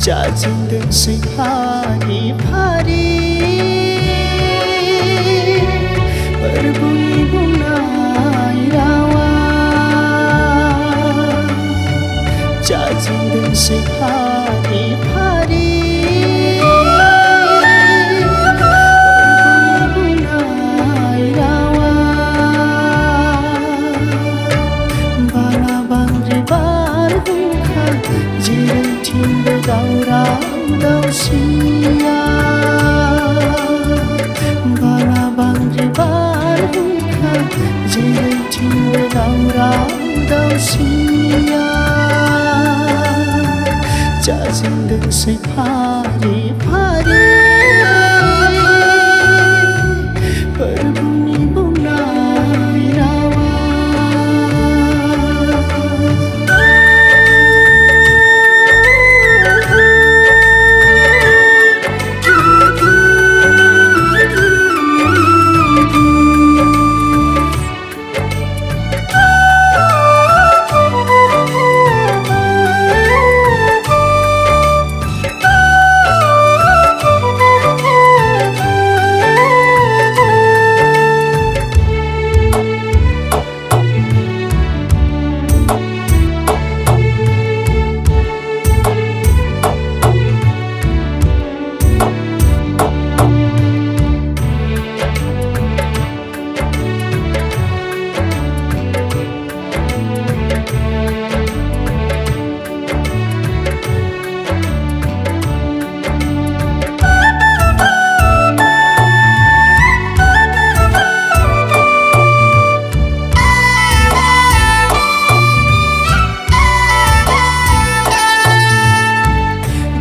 짜증든지 파리파리 berbunyi-bunga irawan 짜증든지 파리파리 berbunyi-bunga irawan balabang ribar bungka jerenting berdaurau-dausia balabang ribar bungka jerenting berdaurau-dausia 짜증든지 파리파리 berbunyi-bunga irawan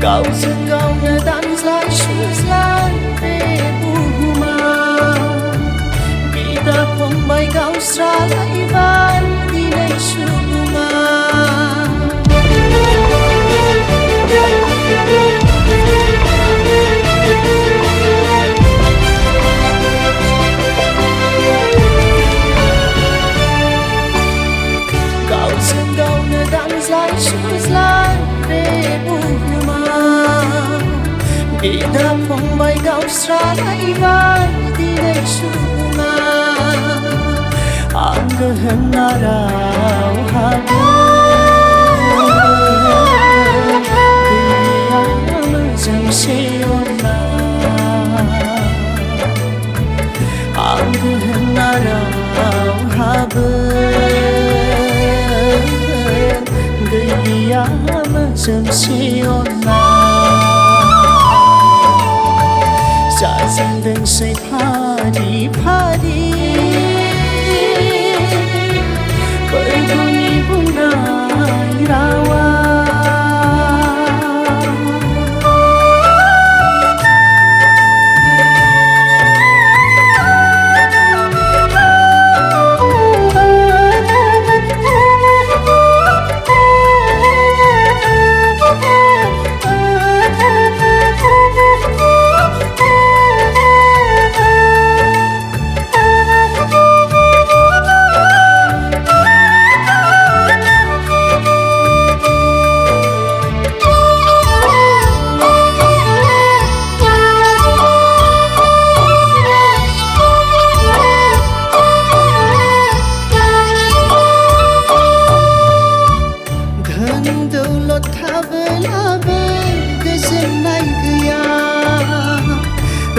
Kau segaunya dan selain berhubungan kita pembaik kau seraiban tidak sehubungan kau segaunya dan selain berhubungan kita pembaik kau seraiban tidak sehubungan anggahan narau habis dia macam siona anggahan narau habis dia macam siona 짜증든지 파리파리 berbunyi-bunga irawan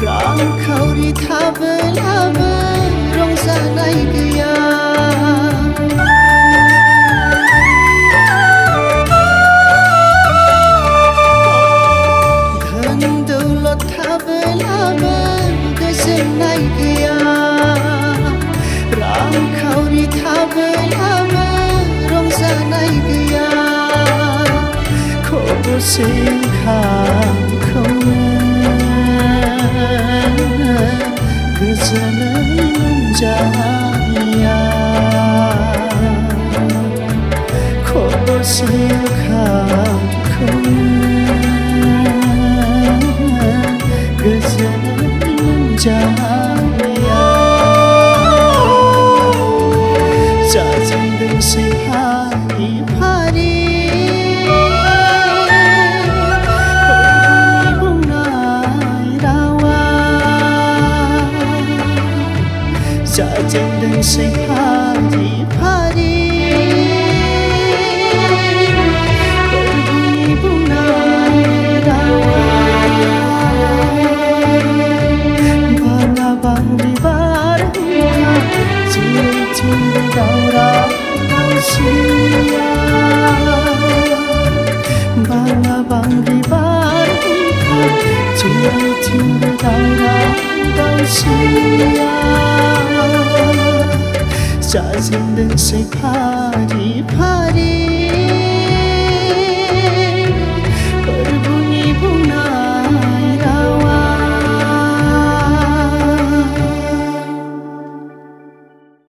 Rancauरि tabelaबो रंजानाय गैया धोन दौलत थाबोलाबो गोजोननाय गैया रांखावरि थाबोलाबो रंजानाय गैया खबसे ओंखामखौनो गोजोनै मोनजाया खबसे ओंखामखौनो गोजोनै मोनजाया 짜증든지 파리파리 say pari pari berbunyi bunga bang di barhuka cincin berdaurah dausia bang di barhuka cincin berdaurah dausia Jazz in the say party party